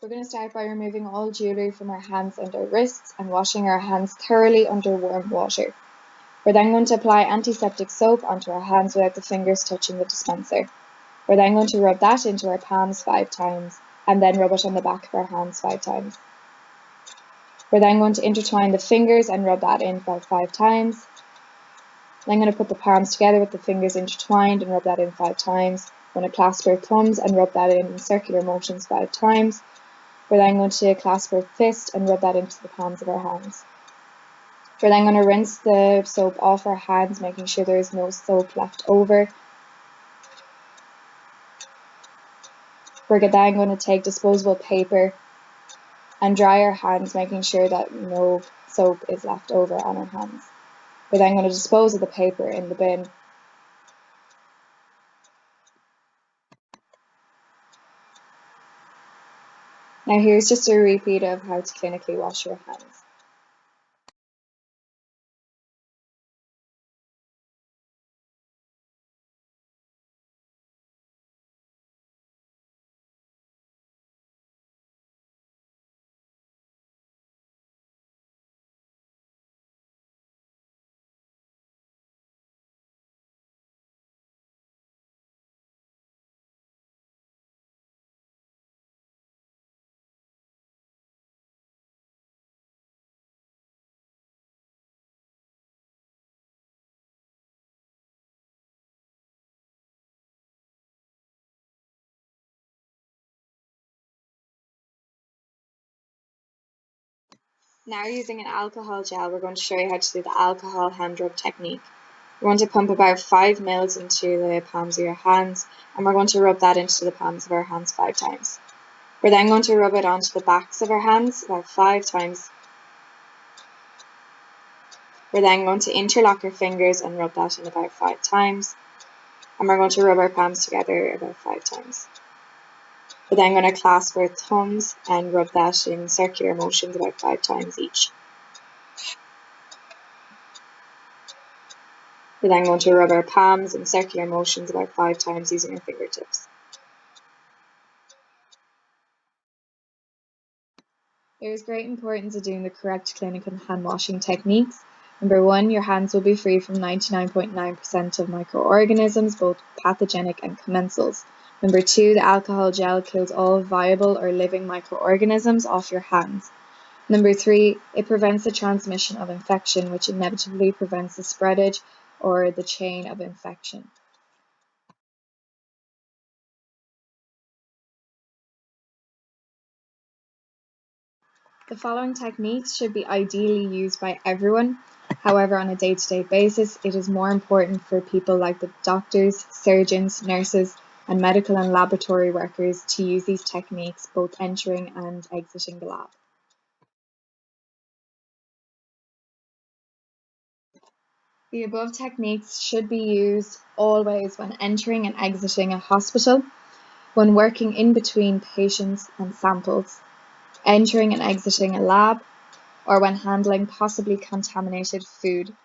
We're going to start by removing all jewellery from our hands and our wrists and washing our hands thoroughly under warm water. We're then going to apply antiseptic soap onto our hands without the fingers touching the dispenser. We're then going to rub that into our palms 5 times and then rub it on the back of our hands 5 times. We're then going to intertwine the fingers and rub that in about 5 times. Then I'm going to put the palms together with the fingers intertwined and rub that in 5 times. We're going to clasp our thumbs and rub that in circular motions 5 times. We're then going to clasp our fist and rub that into the palms of our hands. We're then going to rinse the soap off our hands, making sure there is no soap left over. We're then going to take disposable paper and dry our hands, making sure that no soap is left over on our hands. We're then going to dispose of the paper in the bin. Now here's just a repeat of how to clinically wash your hands. Now using an alcohol gel, we're going to show you how to do the alcohol hand rub technique. We're going to pump about 5 ml into the palms of your hands, and we're going to rub that into the palms of our hands 5 times. We're then going to rub it onto the backs of our hands about 5 times. We're then going to interlock our fingers and rub that in about 5 times. And we're going to rub our palms together about 5 times. We're then going to clasp our thumbs and rub that in circular motions about 5 times each. We're then going to rub our palms in circular motions about 5 times using our fingertips. There is great importance of doing the correct clinical hand washing techniques. Number 1, your hands will be free from 99.9% of microorganisms, both pathogenic and commensals. Number 2, the alcohol gel kills all viable or living microorganisms off your hands. Number 3, it prevents the transmission of infection, which inevitably prevents the spreadage or the chain of infection. The following techniques should be ideally used by everyone. However, on a day-to-day basis, it is more important for people like the doctors, surgeons, nurses, and medical and laboratory workers to use these techniques both entering and exiting the lab. The above techniques should be used always when entering and exiting a hospital, when working in between patients and samples, entering and exiting a lab, or when handling possibly contaminated food.